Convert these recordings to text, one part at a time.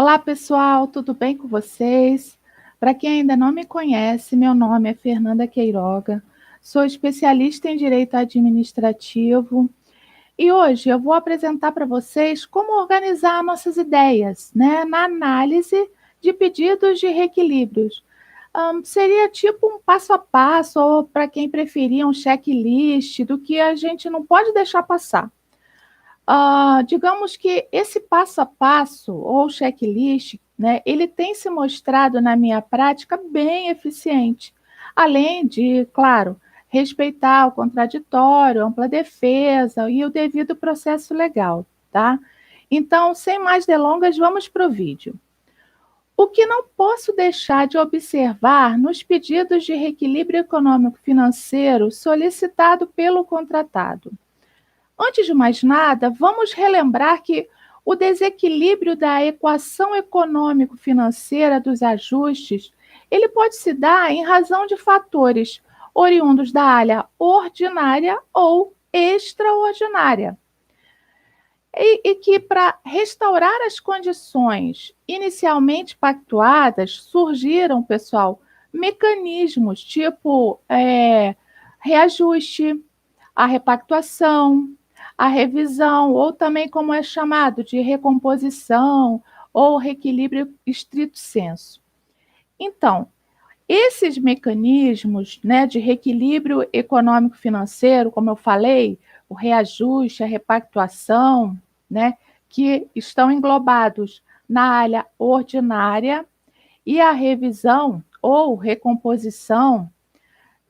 Olá, pessoal, tudo bem com vocês? Para quem ainda não me conhece, meu nome é Fernanda Queiroga, sou especialista em Direito Administrativo e hoje eu vou apresentar para vocês como organizar nossas ideias, né, na análise de pedidos de reequilíbrios. Seria tipo um passo a passo, ou para quem preferir, um checklist do que a gente não pode deixar passar. Digamos que esse passo a passo ou checklist, né, ele tem se mostrado na minha prática bem eficiente, além de, claro, respeitar o contraditório, ampla defesa e o devido processo legal, tá? Então, sem mais delongas, vamos para o vídeo. O que não posso deixar de observar nos pedidos de reequilíbrio econômico-financeiro solicitado pelo contratado? Antes de mais nada, vamos relembrar que o desequilíbrio da equação econômico-financeira dos ajustes, ele pode se dar em razão de fatores oriundos da área ordinária ou extraordinária. E que para restaurar as condições inicialmente pactuadas, surgiram, pessoal, mecanismos tipo reajuste, a repactuação, a revisão, ou também como é chamado de recomposição ou reequilíbrio estrito sensu. Então, esses mecanismos, né, de reequilíbrio econômico-financeiro, como eu falei, o reajuste, a repactuação, né, que estão englobados na área ordinária, e a revisão ou recomposição,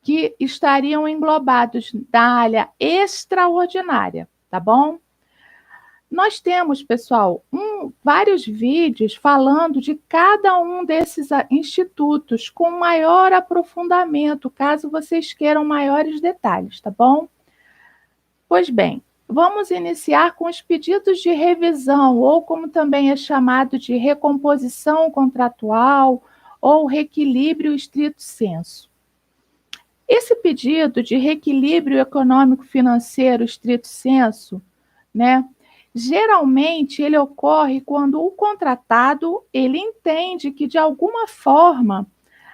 que estariam englobados na área extraordinária, tá bom? Nós temos, pessoal, vários vídeos falando de cada um desses institutos com maior aprofundamento, caso vocês queiram maiores detalhes, tá bom? Pois bem, vamos iniciar com os pedidos de revisão, ou como também é chamado de recomposição contratual ou reequilíbrio estrito sensu. Esse pedido de reequilíbrio econômico-financeiro estrito sensu, né, geralmente ele ocorre quando o contratado ele entende que, de alguma forma,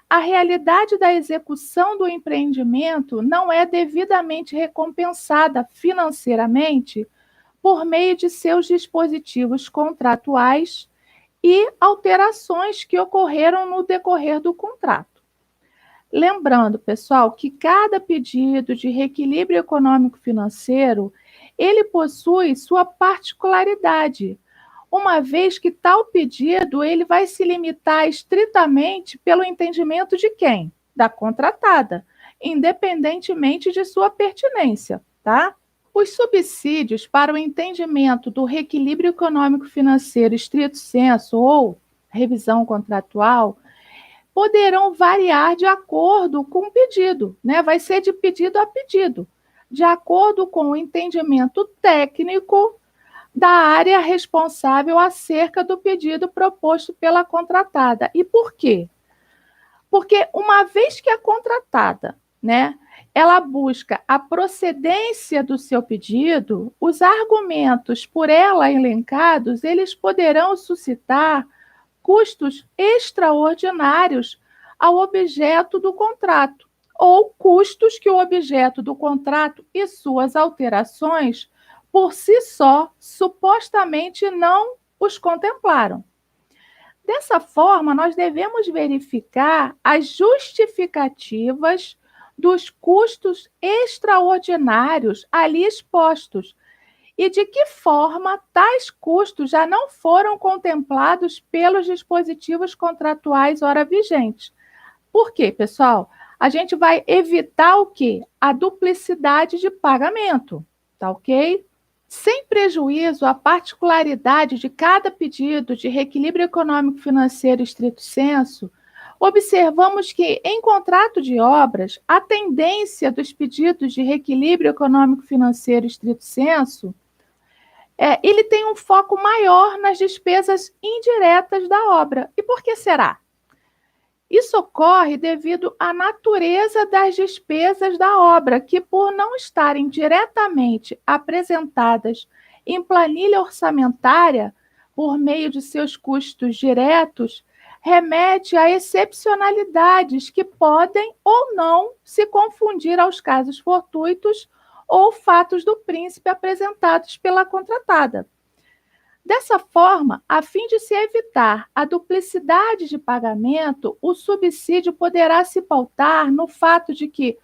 a realidade da execução do empreendimento não é devidamente recompensada financeiramente por meio de seus dispositivos contratuais e alterações que ocorreram no decorrer do contrato. Lembrando, pessoal, que cada pedido de reequilíbrio econômico-financeiro, ele possui sua particularidade, uma vez que tal pedido ele vai se limitar estritamente pelo entendimento de quem? Da contratada, independentemente de sua pertinência, tá? Os subsídios para o entendimento do reequilíbrio econômico-financeiro estrito sensu ou revisão contratual poderão variar de acordo com o pedido, né? Vai ser de pedido a pedido, de acordo com o entendimento técnico da área responsável acerca do pedido proposto pela contratada. E por quê? Porque uma vez que a contratada, né, ela busca a procedência do seu pedido, os argumentos por ela elencados, eles poderão suscitar custos extraordinários ao objeto do contrato, ou custos que o objeto do contrato e suas alterações, por si só, supostamente não os contemplaram. Dessa forma, nós devemos verificar as justificativas dos custos extraordinários ali expostos, e de que forma tais custos já não foram contemplados pelos dispositivos contratuais ora vigentes. Por quê, pessoal? A gente vai evitar o quê? A duplicidade de pagamento, tá ok? Sem prejuízo à particularidade de cada pedido de reequilíbrio econômico-financeiro estrito sensu, observamos que, em contrato de obras, a tendência dos pedidos de reequilíbrio econômico-financeiro estrito sensu ele tem um foco maior nas despesas indiretas da obra. E por que será? Isso ocorre devido à natureza das despesas da obra, que, por não estarem diretamente apresentadas em planilha orçamentária, por meio de seus custos diretos, remete a excepcionalidades que podem ou não se confundir aos casos fortuitos ou fatos do príncipe apresentados pela contratada. Dessa forma, a fim de se evitar a duplicidade de pagamento, o subsídio poderá se pautar no fato de que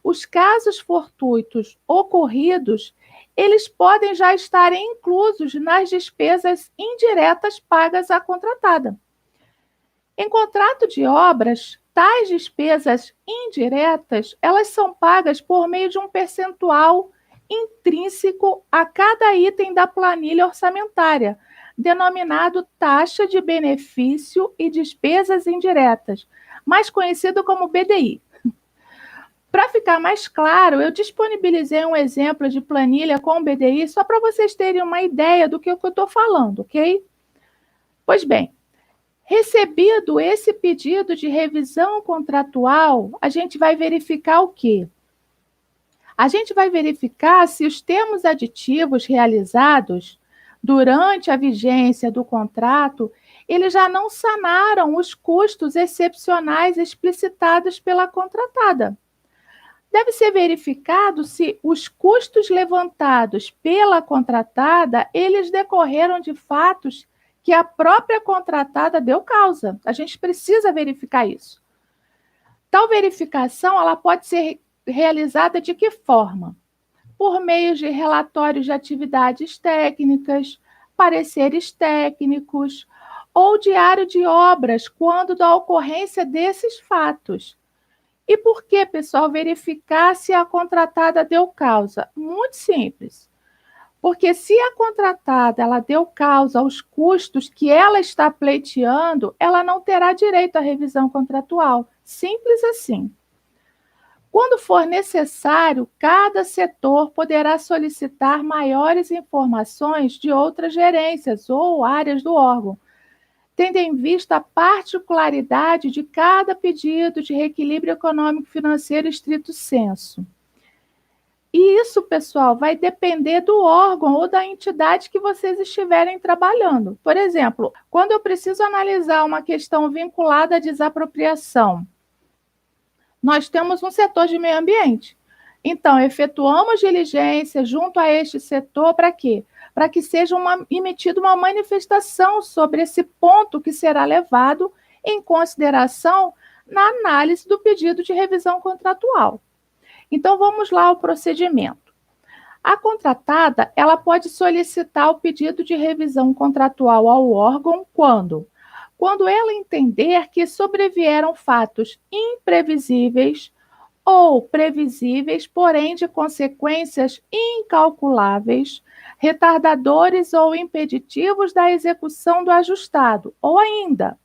os casos fortuitos ocorridos, eles podem já estarem inclusos nas despesas indiretas pagas à contratada. Em contrato de obras, tais despesas indiretas, elas são pagas por meio de um percentual intrínseco a cada item da planilha orçamentária, denominado taxa de benefício e despesas indiretas, mais conhecido como BDI. Para ficar mais claro, eu disponibilizei um exemplo de planilha com BDI só para vocês terem uma ideia do que eu estou falando, ok? Pois bem, recebido esse pedido de revisão contratual, a gente vai verificar o quê? A gente vai verificar se os termos aditivos realizados durante a vigência do contrato, eles já não sanaram os custos excepcionais explicitados pela contratada. Deve ser verificado se os custos levantados pela contratada, eles decorreram de fatos que a própria contratada deu causa. A gente precisa verificar isso. Tal verificação, ela pode ser realizada de que forma? Por meio de relatórios de atividades técnicas, pareceres técnicos ou diário de obras, quando da ocorrência desses fatos. E por que, pessoal, verificar se a contratada deu causa? Muito simples. Porque se a contratada ela deu causa aos custos que ela está pleiteando, ela não terá direito à revisão contratual. Simples assim. Quando for necessário, cada setor poderá solicitar maiores informações de outras gerências ou áreas do órgão, tendo em vista a particularidade de cada pedido de reequilíbrio econômico-financeiro estrito sensu. E isso, pessoal, vai depender do órgão ou da entidade que vocês estiverem trabalhando. Por exemplo, quando eu preciso analisar uma questão vinculada à desapropriação, nós temos um setor de meio ambiente. Então, efetuamos diligência junto a este setor para quê? Para que seja emitida uma manifestação sobre esse ponto que será levado em consideração na análise do pedido de revisão contratual. Então, vamos lá ao procedimento. A contratada, ela pode solicitar o pedido de revisão contratual ao órgão quando ela entender que sobrevieram fatos imprevisíveis ou previsíveis, porém de consequências incalculáveis, retardadores ou impeditivos da execução do ajustado, ou ainda,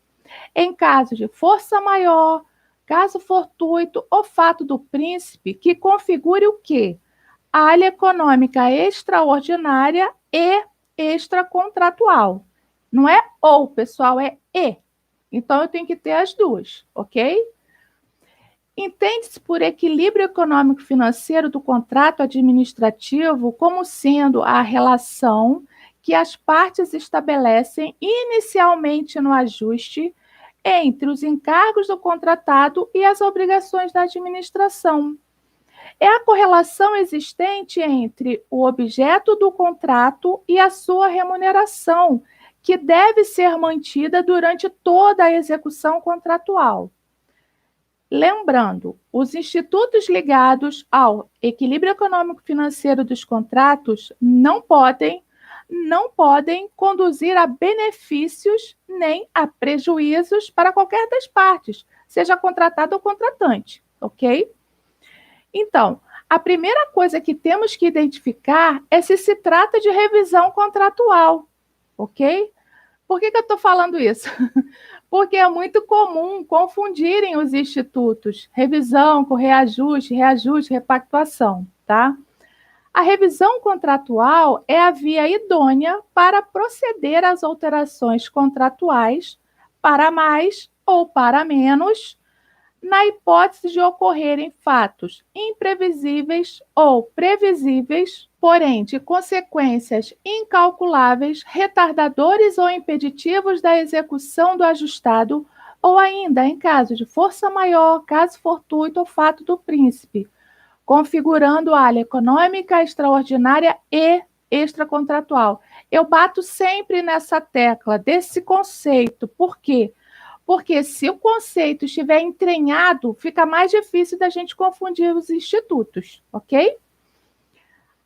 em caso de força maior, caso fortuito ou fato do príncipe que configure o quê? A área econômica extraordinária e extracontratual. Não é ou, pessoal, é e. Então, eu tenho que ter as duas, ok? Entende-se por equilíbrio econômico-financeiro do contrato administrativo como sendo a relação que as partes estabelecem inicialmente no ajuste entre os encargos do contratado e as obrigações da administração. É a correlação existente entre o objeto do contrato e a sua remuneração, que deve ser mantida durante toda a execução contratual. Lembrando, os institutos ligados ao equilíbrio econômico-financeiro dos contratos não podem conduzir a benefícios nem a prejuízos para qualquer das partes, seja contratado ou contratante, ok? Então, a primeira coisa que temos que identificar é se trata de revisão contratual, ok? Por que eu estou falando isso? Porque é muito comum confundirem os institutos, revisão com reajuste, reajuste, repactuação, tá? A revisão contratual é a via idônea para proceder às alterações contratuais para mais ou para menos, na hipótese de ocorrerem fatos imprevisíveis ou previsíveis, porém de consequências incalculáveis, retardadores ou impeditivos da execução do ajustado, ou ainda em caso de força maior, caso fortuito ou fato do príncipe, configurando área econômica extraordinária e extracontratual. Eu bato sempre nessa tecla desse conceito. Por quê? Porque se o conceito estiver entranhado, fica mais difícil da gente confundir os institutos, ok?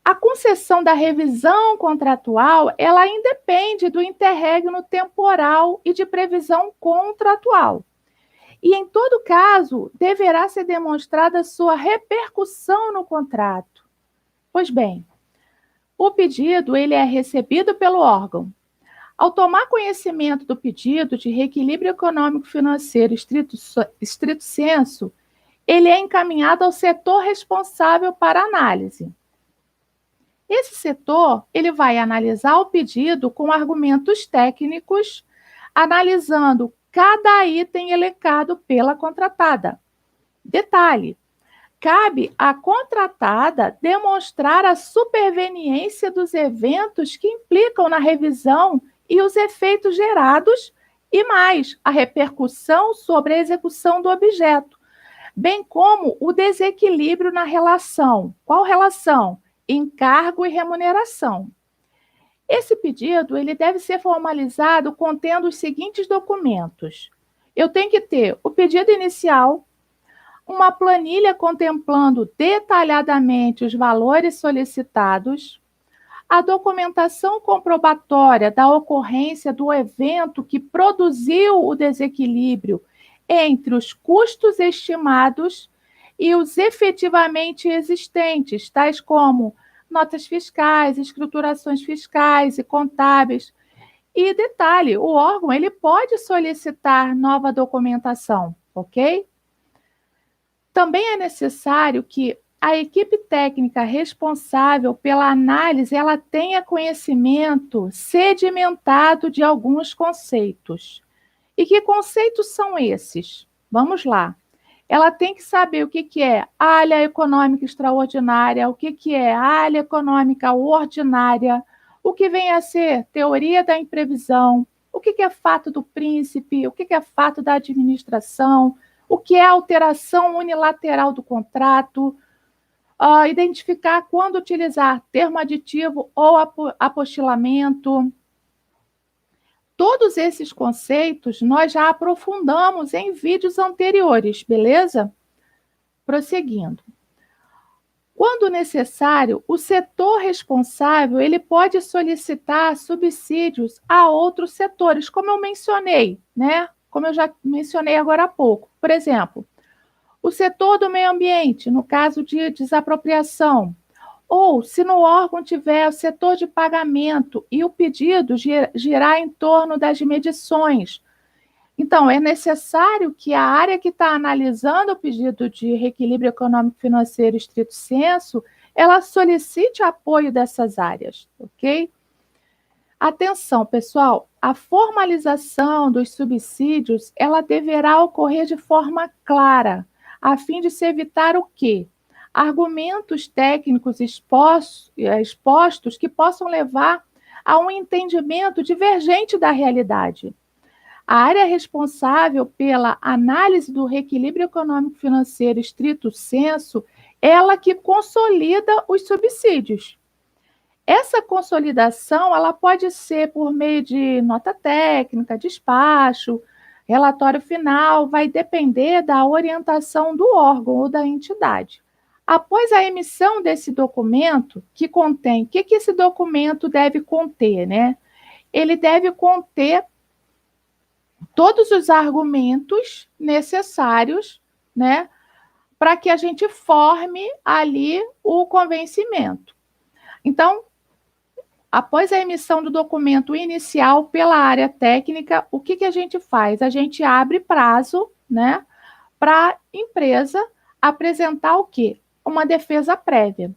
A concessão da revisão contratual, ela independe do interregno temporal e de previsão contratual. E, em todo caso, deverá ser demonstrada sua repercussão no contrato. Pois bem, o pedido ele é recebido pelo órgão. Ao tomar conhecimento do pedido de reequilíbrio econômico-financeiro estrito sensu, ele é encaminhado ao setor responsável para análise. Esse setor ele vai analisar o pedido com argumentos técnicos, analisando cada item elencado pela contratada. Detalhe: cabe à contratada demonstrar a superveniência dos eventos que implicam na revisão e os efeitos gerados, e mais, a repercussão sobre a execução do objeto, bem como o desequilíbrio na relação. Qual relação? Encargo e remuneração. Esse pedido ele deve ser formalizado contendo os seguintes documentos. Eu tenho que ter o pedido inicial, uma planilha contemplando detalhadamente os valores solicitados, a documentação comprobatória da ocorrência do evento que produziu o desequilíbrio entre os custos estimados e os efetivamente existentes, tais como notas fiscais, escriturações fiscais e contábeis. E detalhe, o órgão ele pode solicitar nova documentação, ok? Também é necessário que a equipe técnica responsável pela análise ela tenha conhecimento sedimentado de alguns conceitos. E que conceitos são esses? Vamos lá. Ela tem que saber o que é área econômica extraordinária, o que é área econômica ordinária, o que vem a ser teoria da imprevisão, o que é fato do príncipe, o que é fato da administração, o que é alteração unilateral do contrato, identificar quando utilizar termo aditivo ou apostilamento. Todos esses conceitos nós já aprofundamos em vídeos anteriores, beleza? Prosseguindo. Quando necessário, o setor responsável ele pode solicitar subsídios a outros setores, como eu mencionei, né? Como eu já mencionei agora há pouco. Por exemplo, o setor do meio ambiente, no caso de desapropriação, ou se no órgão tiver o setor de pagamento e o pedido girar em torno das medições. Então, é necessário que a área que está analisando o pedido de reequilíbrio econômico-financeiro estrito sensu, ela solicite apoio dessas áreas, ok? Atenção, pessoal, a formalização dos subsídios, ela deverá ocorrer de forma clara, a fim de se evitar o quê? Argumentos técnicos expostos que possam levar a um entendimento divergente da realidade. A área responsável pela análise do reequilíbrio econômico-financeiro estrito sensu, ela que consolida os subsídios. Essa consolidação ela pode ser por meio de nota técnica, despacho, relatório final, vai depender da orientação do órgão ou da entidade. Após a emissão desse documento, que contém, o que esse documento deve conter, né? Ele deve conter todos os argumentos necessários, né, para que a gente forme ali o convencimento. Então, após a emissão do documento inicial pela área técnica, o que a gente faz? A gente abre prazo, né, para a empresa apresentar o quê? Uma defesa prévia.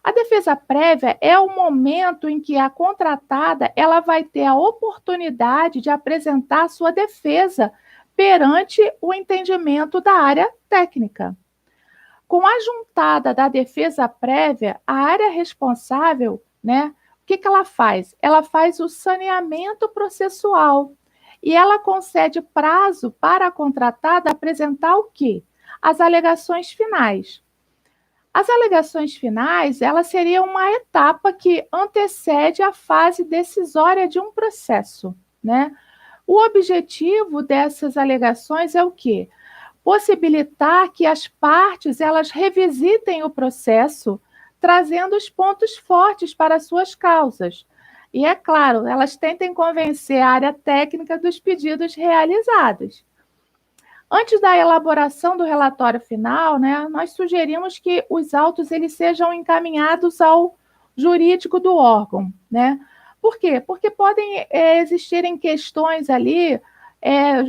A defesa prévia é o momento em que a contratada ela vai ter a oportunidade de apresentar a sua defesa perante o entendimento da área técnica. Com a juntada da defesa prévia, a área responsável, né, o que ela faz? Ela faz o saneamento processual e ela concede prazo para a contratada apresentar o quê? As alegações finais. As alegações finais, ela seria uma etapa que antecede a fase decisória de um processo, né? O objetivo dessas alegações é o quê? Possibilitar que as partes elas revisitem o processo, trazendo os pontos fortes para suas causas. E é claro, elas tentem convencer a área técnica dos pedidos realizados. Antes da elaboração do relatório final, né, nós sugerimos que os autos eles sejam encaminhados ao jurídico do órgão, né? Por quê? Porque podem existirem questões ali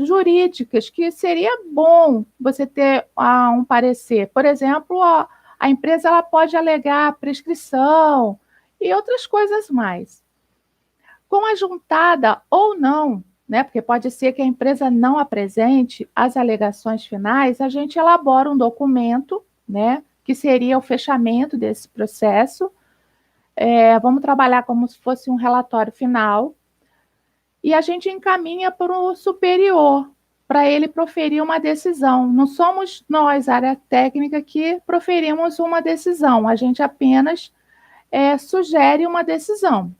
jurídicas que seria bom você ter um parecer. Por exemplo, a empresa ela pode alegar prescrição e outras coisas mais. Com a juntada ou não, né, porque pode ser que a empresa não apresente as alegações finais, a gente elabora um documento, né, que seria o fechamento desse processo. Vamos trabalhar como se fosse um relatório final e a gente encaminha para o superior, para ele proferir uma decisão. Não somos nós, área técnica, que proferimos uma decisão, a gente apenas sugere uma decisão.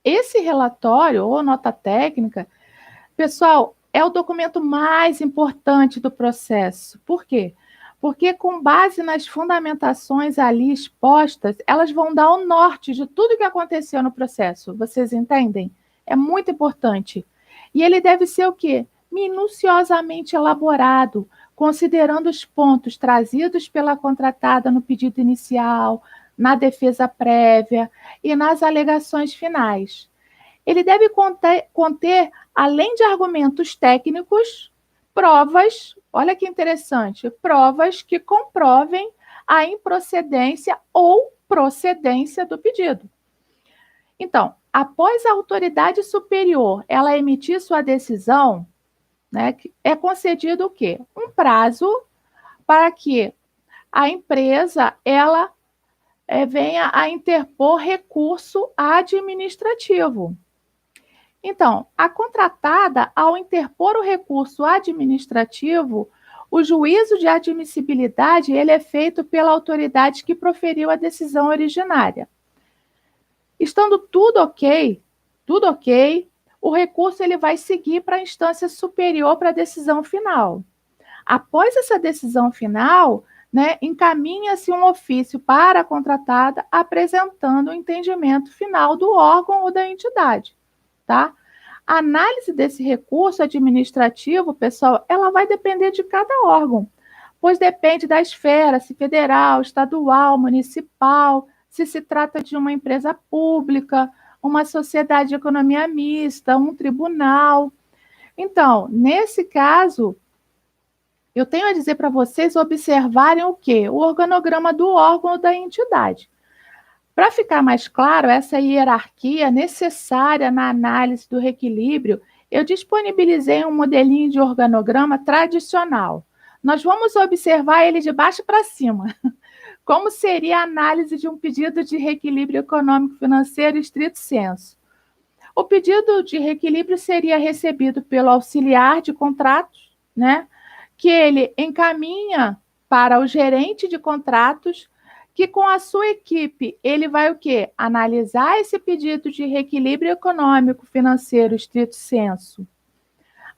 Esse relatório ou nota técnica, pessoal, é o documento mais importante do processo. Por quê? Porque com base nas fundamentações ali expostas, elas vão dar o norte de tudo que aconteceu no processo. Vocês entendem? É muito importante. E ele deve ser o quê? Minuciosamente elaborado, considerando os pontos trazidos pela contratada no pedido inicial, na defesa prévia e nas alegações finais. Ele deve conter, além de argumentos técnicos, provas, olha que interessante, provas que comprovem a improcedência ou procedência do pedido. Então, após a autoridade superior ela emitir sua decisão, né, é concedido o quê? Um prazo para que a empresa ela venha a interpor recurso administrativo. Então, a contratada, ao interpor o recurso administrativo, o juízo de admissibilidade ele é feito pela autoridade que proferiu a decisão originária. Estando tudo ok, o recurso ele vai seguir para a instância superior para a decisão final. Após essa decisão final, né, encaminha-se um ofício para a contratada apresentando o entendimento final do órgão ou da entidade, tá? A análise desse recurso administrativo, pessoal, ela vai depender de cada órgão, pois depende da esfera, se federal, estadual, municipal, se trata de uma empresa pública, uma sociedade de economia mista, um tribunal. Então, nesse caso, eu tenho a dizer para vocês observarem o quê? O organograma do órgão ou da entidade. Para ficar mais claro, essa hierarquia necessária na análise do reequilíbrio, eu disponibilizei um modelinho de organograma tradicional. Nós vamos observar ele de baixo para cima. Como seria a análise de um pedido de reequilíbrio econômico-financeiro estrito sensu? O pedido de reequilíbrio seria recebido pelo auxiliar de contratos, né? Que ele encaminha para o gerente de contratos, que com a sua equipe, ele vai o quê? Analisar esse pedido de reequilíbrio econômico, financeiro, estrito sensu.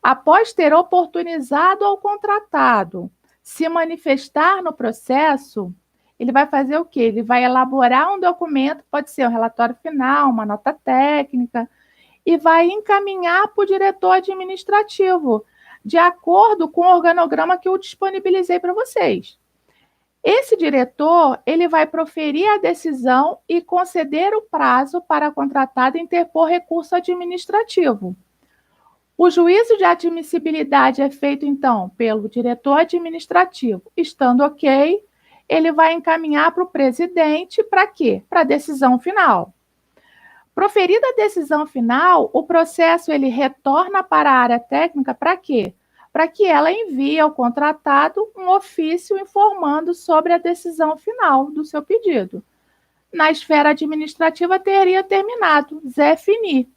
Após ter oportunizado ao contratado se manifestar no processo, ele vai fazer o quê? Ele vai elaborar um documento, pode ser um relatório final, uma nota técnica, e vai encaminhar para o diretor administrativo, de acordo com o organograma que eu disponibilizei para vocês. Esse diretor, ele vai proferir a decisão e conceder o prazo para a contratada interpor recurso administrativo. O juízo de admissibilidade é feito, então, pelo diretor administrativo. Estando ok, ele vai encaminhar para o presidente para quê? Para a decisão final. Proferida a decisão final, o processo ele retorna para a área técnica para quê? para que ela envie ao contratado um ofício informando sobre a decisão final do seu pedido. Na esfera administrativa, teria terminado, Zé Fini.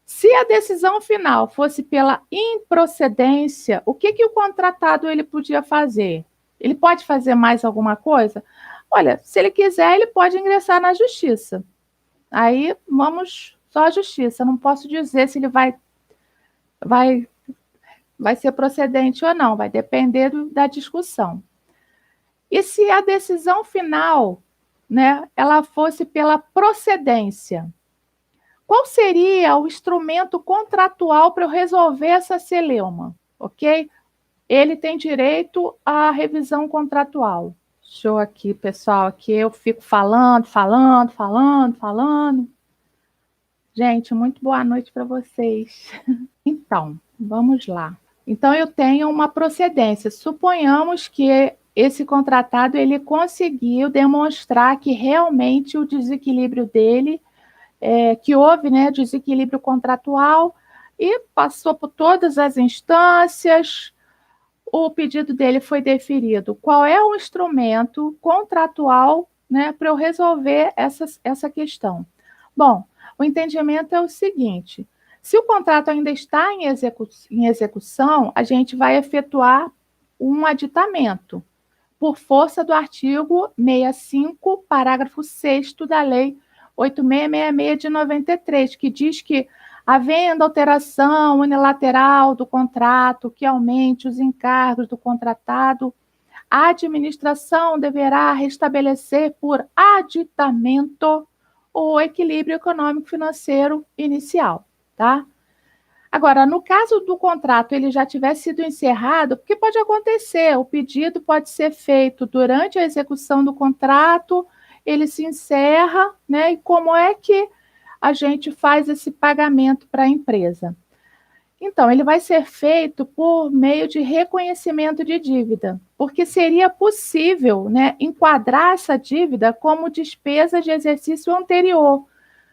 Se a decisão final fosse pela improcedência, o que o contratado ele podia fazer? Ele pode fazer mais alguma coisa? Olha, se ele quiser, ele pode ingressar na justiça. Aí vamos só à justiça. Não posso dizer se ele vai ser procedente ou não, vai depender da discussão. E se a decisão final, né, ela fosse pela procedência? Qual seria o instrumento contratual para eu resolver essa celeuma? Ok? Ele tem direito à revisão contratual. Show aqui, pessoal. Aqui eu fico falando. Gente, muito boa noite para vocês. Então, vamos lá. Então, eu tenho uma procedência. Suponhamos que esse contratado ele conseguiu demonstrar que realmente o desequilíbrio dele que houve, né, desequilíbrio contratual e passou por todas as instâncias, o pedido dele foi deferido. Qual é o instrumento contratual, né, para eu resolver essa questão? Bom, o entendimento é o seguinte: se o contrato ainda está em execução, a gente vai efetuar um aditamento, por força do artigo 65, parágrafo 6º da Lei 8666 de 93, que diz que, havendo alteração unilateral do contrato que aumente os encargos do contratado, a administração deverá restabelecer por aditamento o equilíbrio econômico-financeiro inicial, tá? Agora, no caso do contrato ele já tiver sido encerrado, porque pode acontecer, o pedido pode ser feito durante a execução do contrato, ele se encerra, né? E como é que a gente faz esse pagamento para a empresa? Então, ele vai ser feito por meio de reconhecimento de dívida, porque seria possível, né, enquadrar essa dívida como despesa de exercício anterior,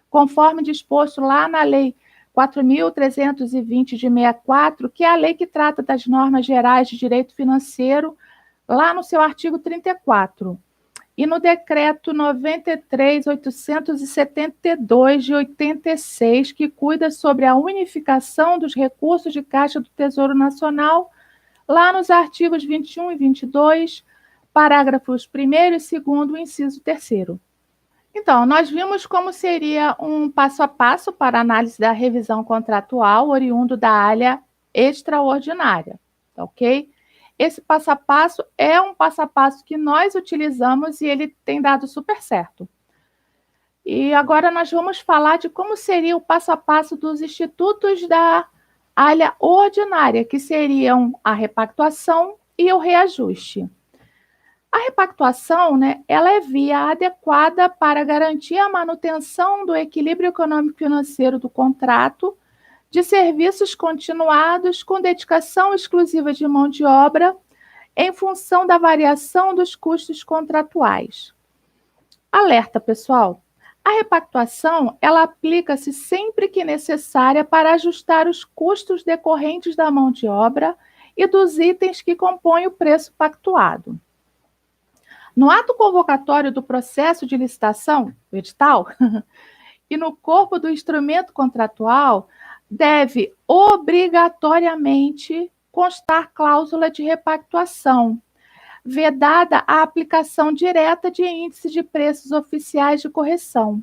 conforme disposto lá na Lei 4.320 de 64, que é a lei que trata das normas gerais de direito financeiro, lá no seu artigo 34. E no decreto 93.872 de 86, que cuida sobre a unificação dos recursos de caixa do Tesouro Nacional, lá nos artigos 21 e 22, parágrafos 1º e 2º, inciso 3º. Então, nós vimos como seria um passo a passo para a análise da revisão contratual oriundo da área extraordinária, ok? Esse passo a passo é um passo a passo que nós utilizamos e ele tem dado super certo. E agora nós vamos falar de como seria o passo a passo dos institutos da área ordinária, que seriam a repactuação e o reajuste. A repactuação, né, ela é via adequada para garantir a manutenção do equilíbrio econômico-financeiro do contrato de serviços continuados com dedicação exclusiva de mão de obra em função da variação dos custos contratuais. Alerta, pessoal! A repactuação, ela aplica-se sempre que necessária para ajustar os custos decorrentes da mão de obra e dos itens que compõem o preço pactuado. No ato convocatório do processo de licitação, o edital, e no corpo do instrumento contratual, deve obrigatoriamente constar cláusula de repactuação, vedada a aplicação direta de índices de preços oficiais de correção.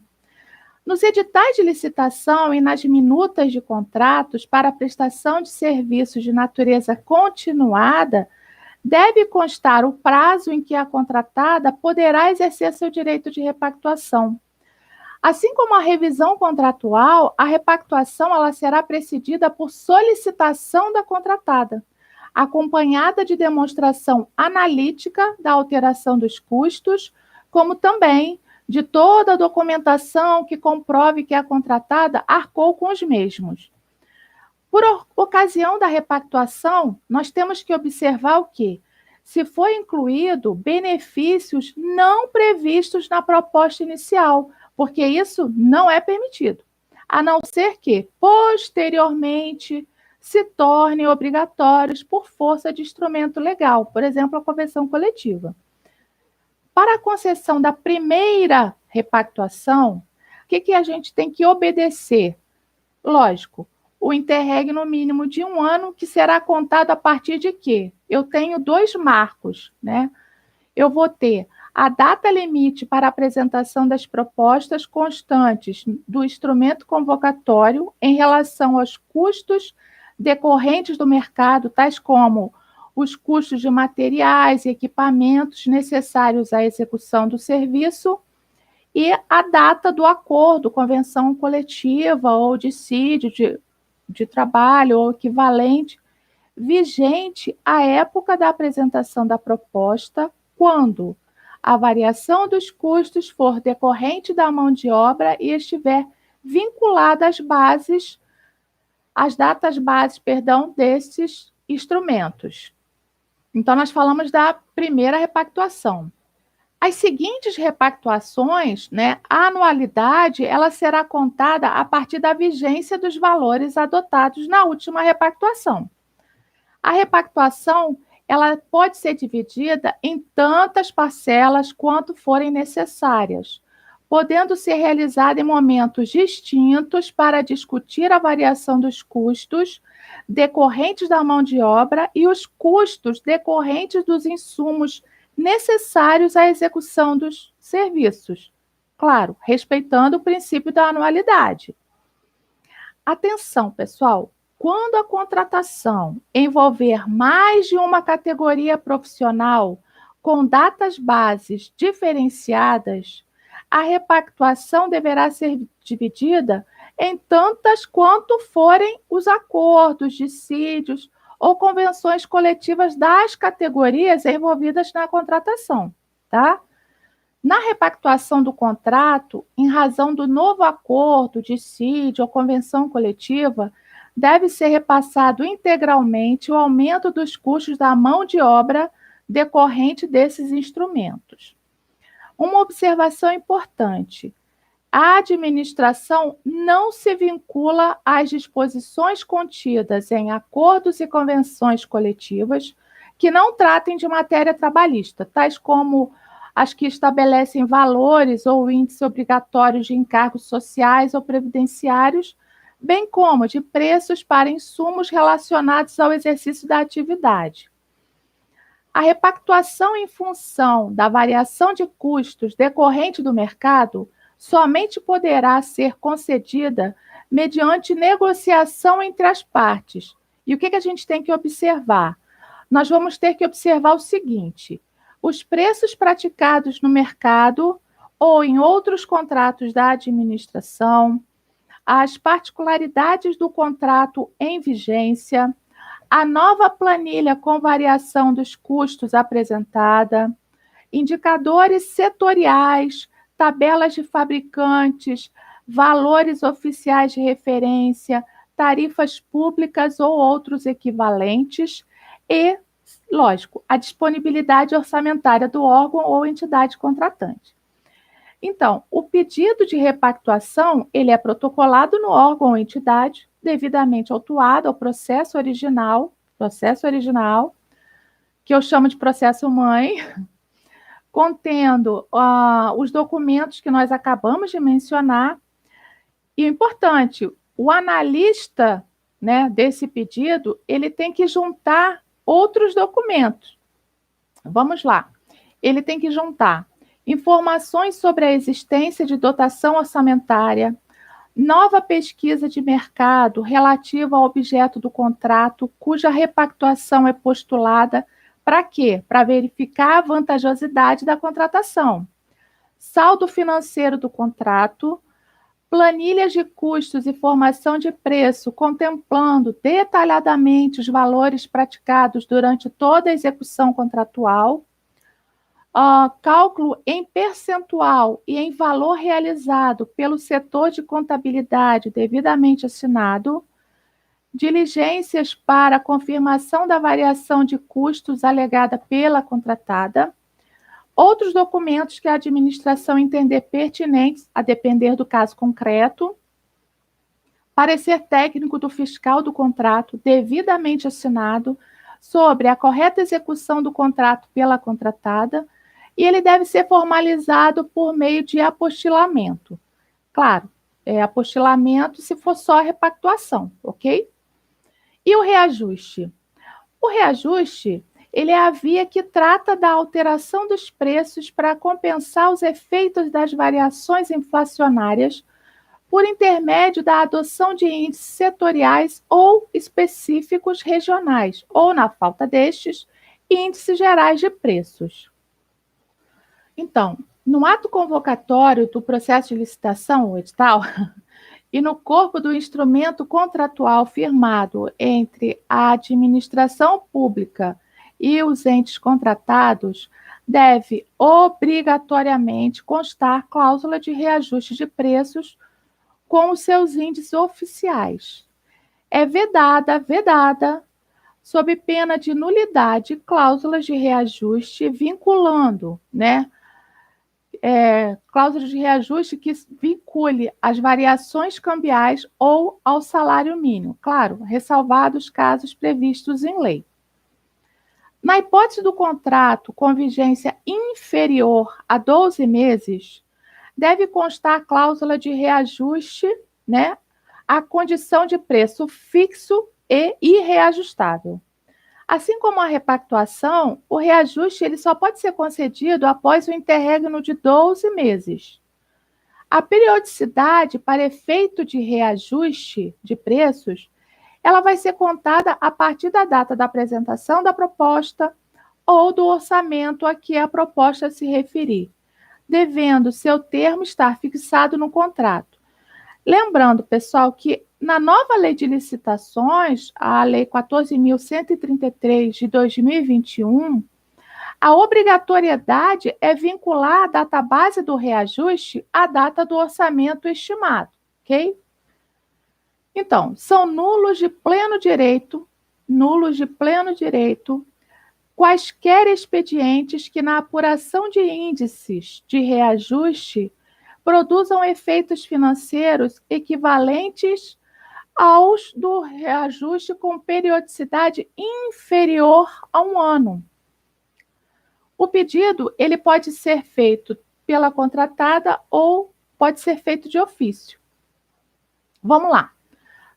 Nos editais de licitação e nas minutas de contratos para prestação de serviços de natureza continuada, deve constar o prazo em que a contratada poderá exercer seu direito de repactuação. Assim como a revisão contratual, a repactuação ela será precedida por solicitação da contratada, acompanhada de demonstração analítica da alteração dos custos, como também de toda a documentação que comprove que a contratada arcou com os mesmos. Por ocasião da repactuação, nós temos que observar o quê? Se foi incluído benefícios não previstos na proposta inicial, porque isso não é permitido, a não ser que, posteriormente, se tornem obrigatórios por força de instrumento legal, por exemplo, a convenção coletiva. Para a concessão da primeira repactuação, o que a gente tem que obedecer? Lógico, o interregno mínimo de 1 ano, que será contado a partir de quê? Eu tenho 2 marcos, né? Eu vou ter a data limite para a apresentação das propostas constantes do instrumento convocatório em relação aos custos decorrentes do mercado, tais como os custos de materiais e equipamentos necessários à execução do serviço, e a data do acordo, convenção coletiva ou dissídio de trabalho ou equivalente, vigente à época da apresentação da proposta, quando a variação dos custos for decorrente da mão de obra e estiver vinculada às datas bases, desses instrumentos. Então, nós falamos da primeira repactuação. As seguintes repactuações, né, a anualidade, ela será contada a partir da vigência dos valores adotados na última repactuação. A repactuação, ela pode ser dividida em tantas parcelas quanto forem necessárias, podendo ser realizada em momentos distintos para discutir a variação dos custos decorrentes da mão de obra e os custos decorrentes dos insumos necessários à execução dos serviços. Claro, respeitando o princípio da anualidade. Atenção, pessoal! Quando a contratação envolver mais de uma categoria profissional com datas bases diferenciadas, a repactuação deverá ser dividida em tantas quanto forem os acordos, dissídios ou convenções coletivas das categorias envolvidas na contratação, tá? Na repactuação do contrato, em razão do novo acordo, dissídio ou convenção coletiva, deve ser repassado integralmente o aumento dos custos da mão de obra decorrente desses instrumentos. Uma observação importante: a administração não se vincula às disposições contidas em acordos e convenções coletivas que não tratem de matéria trabalhista, tais como as que estabelecem valores ou índices obrigatórios de encargos sociais ou previdenciários, bem como de preços para insumos relacionados ao exercício da atividade. A repactuação em função da variação de custos decorrente do mercado somente poderá ser concedida mediante negociação entre as partes. E o que a gente tem que observar? Nós vamos ter que observar o seguinte: os preços praticados no mercado ou em outros contratos da administração, as particularidades do contrato em vigência, a nova planilha com variação dos custos apresentada, indicadores setoriais, tabelas de fabricantes, valores oficiais de referência, tarifas públicas ou outros equivalentes e, lógico, a disponibilidade orçamentária do órgão ou entidade contratante. Então, o pedido de repactuação, ele é protocolado no órgão ou entidade, devidamente autuado ao processo original, que eu chamo de processo-mãe, contendo os documentos que nós acabamos de mencionar. E importante, o analista, né, desse pedido, ele tem que juntar outros documentos. Vamos lá. Ele tem que juntar informações sobre a existência de dotação orçamentária, nova pesquisa de mercado relativa ao objeto do contrato, cuja repactuação é postulada. Para quê? Para verificar a vantajosidade da contratação. Saldo financeiro do contrato, planilhas de custos e formação de preço, contemplando detalhadamente os valores praticados durante toda a execução contratual, cálculo em percentual e em valor realizado pelo setor de contabilidade devidamente assinado, diligências para confirmação da variação de custos alegada pela contratada, outros documentos que a administração entender pertinentes, a depender do caso concreto, parecer técnico do fiscal do contrato devidamente assinado sobre a correta execução do contrato pela contratada, e ele deve ser formalizado por meio de apostilamento. Claro, apostilamento se for só repactuação, ok? E o reajuste? O reajuste, ele é a via que trata da alteração dos preços para compensar os efeitos das variações inflacionárias por intermédio da adoção de índices setoriais ou específicos regionais, ou, na falta destes, índices gerais de preços. Então, no ato convocatório do processo de licitação, o edital, e no corpo do instrumento contratual firmado entre a administração pública e os entes contratados, deve obrigatoriamente constar cláusula de reajuste de preços com os seus índices oficiais. É vedada, sob pena de nulidade, cláusulas de reajuste vinculando, cláusulas de reajuste que vincule as variações cambiais ou ao salário mínimo, claro, ressalvados casos previstos em lei. Na hipótese do contrato com vigência inferior a 12 meses, deve constar cláusula de reajuste, à condição de preço fixo e irreajustável. Assim como a repactuação, o reajuste ele só pode ser concedido após o interregno de 12 meses. A periodicidade para efeito de reajuste de preços, ela vai ser contada a partir da data da apresentação da proposta ou do orçamento a que a proposta se referir, devendo seu termo estar fixado no contrato. Lembrando, pessoal, que na nova lei de licitações, a Lei 14.133 de 2021, a obrigatoriedade é vincular a data base do reajuste à data do orçamento estimado, ok? Então, são nulos de pleno direito, quaisquer expedientes que na apuração de índices de reajuste produzam efeitos financeiros equivalentes aos do reajuste com periodicidade inferior a 1 ano. O pedido ele pode ser feito pela contratada ou pode ser feito de ofício. Vamos lá.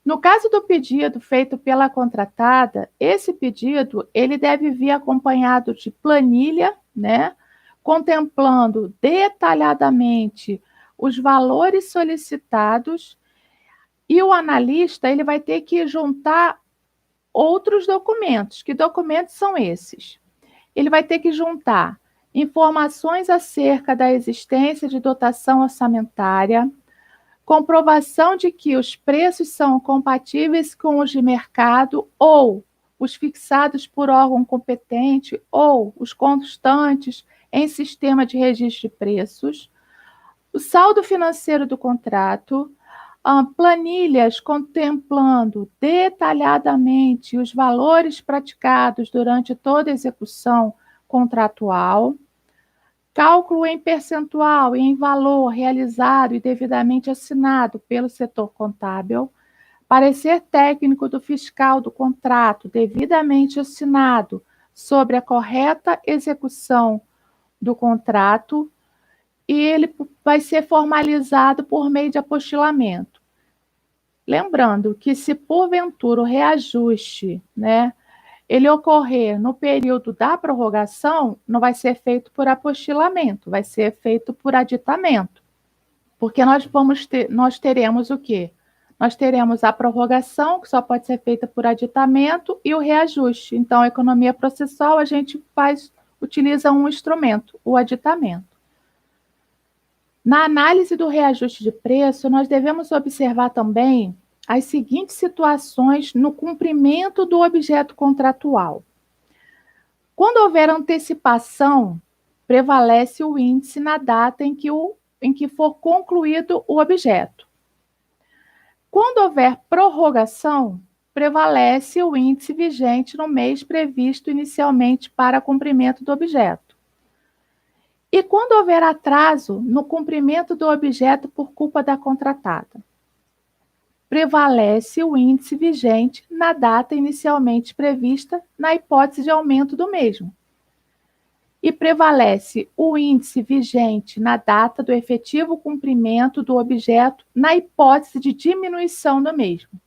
No caso do pedido feito pela contratada, esse pedido ele deve vir acompanhado de planilha, contemplando detalhadamente os valores solicitados, e o analista ele vai ter que juntar outros documentos. Que documentos são esses? Ele vai ter que juntar informações acerca da existência de dotação orçamentária, comprovação de que os preços são compatíveis com os de mercado ou os fixados por órgão competente ou os constantes em sistema de registro de preços, o saldo financeiro do contrato, planilhas contemplando detalhadamente os valores praticados durante toda a execução contratual, cálculo em percentual e em valor realizado e devidamente assinado pelo setor contábil, parecer técnico do fiscal do contrato devidamente assinado sobre a correta execução do contrato, e ele vai ser formalizado por meio de apostilamento. Lembrando que se porventura o reajuste, ele ocorrer no período da prorrogação, não vai ser feito por apostilamento, vai ser feito por aditamento. Porque nós teremos o quê? Nós teremos a prorrogação, que só pode ser feita por aditamento, e o reajuste. Então, a economia processual, a gente utiliza um instrumento, o aditamento. Na análise do reajuste de preço, nós devemos observar também as seguintes situações no cumprimento do objeto contratual. Quando houver antecipação, prevalece o índice na data em que for concluído o objeto. Quando houver prorrogação, prevalece o índice vigente no mês previsto inicialmente para cumprimento do objeto. E quando houver atraso no cumprimento do objeto por culpa da contratada, prevalece o índice vigente na data inicialmente prevista na hipótese de aumento do mesmo. E prevalece o índice vigente na data do efetivo cumprimento do objeto na hipótese de diminuição do mesmo.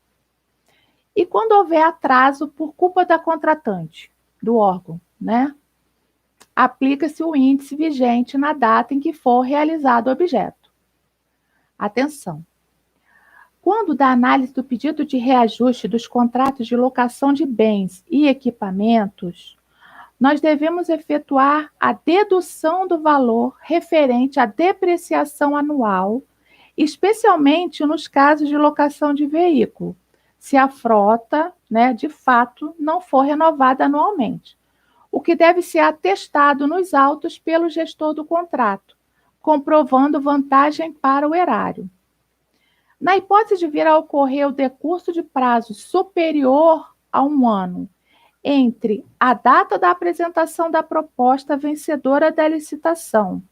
E quando houver atraso por culpa da contratante, do órgão, né? Aplica-se o índice vigente na data em que for realizado o objeto. Atenção! Quando da análise do pedido de reajuste dos contratos de locação de bens e equipamentos, nós devemos efetuar a dedução do valor referente à depreciação anual, especialmente nos casos de locação de veículo, se a frota, né, de fato, não for renovada anualmente, o que deve ser atestado nos autos pelo gestor do contrato, comprovando vantagem para o erário. Na hipótese de vir a ocorrer o decurso de prazo superior a 1 ano entre a data da apresentação da proposta vencedora da licitação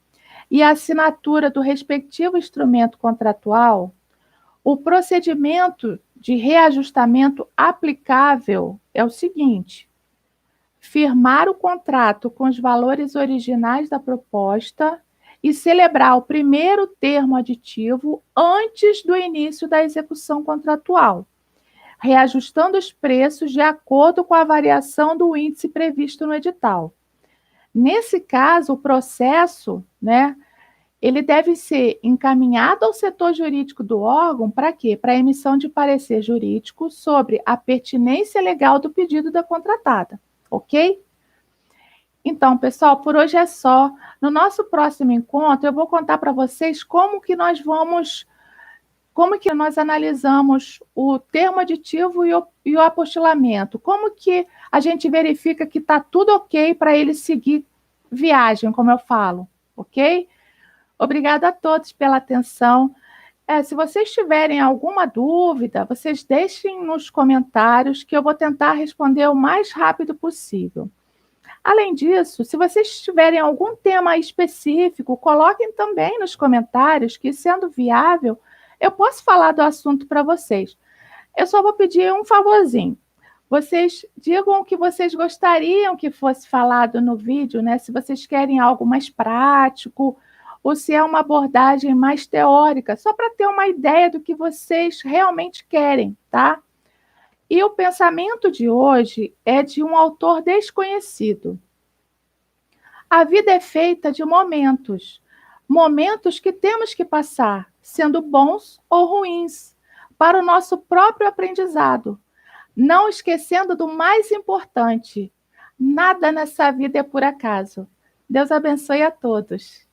e a assinatura do respectivo instrumento contratual, o procedimento de reajustamento aplicável é o seguinte: firmar o contrato com os valores originais da proposta e celebrar o primeiro termo aditivo antes do início da execução contratual, reajustando os preços de acordo com a variação do índice previsto no edital. Nesse caso, o processo, né, ele deve ser encaminhado ao setor jurídico do órgão para quê? Para a emissão de parecer jurídico sobre a pertinência legal do pedido da contratada, ok? Então, pessoal, por hoje é só. No nosso próximo encontro, eu vou contar para vocês como que nós analisamos o termo aditivo e o apostilamento, como que a gente verifica que está tudo ok para ele seguir viagem, como eu falo, ok? Obrigada a todos pela atenção. Se vocês tiverem alguma dúvida, vocês deixem nos comentários que eu vou tentar responder o mais rápido possível. Além disso, se vocês tiverem algum tema específico, coloquem também nos comentários que, sendo viável, eu posso falar do assunto para vocês. Eu só vou pedir um favorzinho. Vocês digam o que vocês gostariam que fosse falado no vídeo, né? Se vocês querem algo mais prático ou se é uma abordagem mais teórica, só para ter uma ideia do que vocês realmente querem, tá? E o pensamento de hoje é de um autor desconhecido. A vida é feita de momentos, momentos que temos que passar, sendo bons ou ruins, para o nosso próprio aprendizado, não esquecendo do mais importante: nada nessa vida é por acaso. Deus abençoe a todos.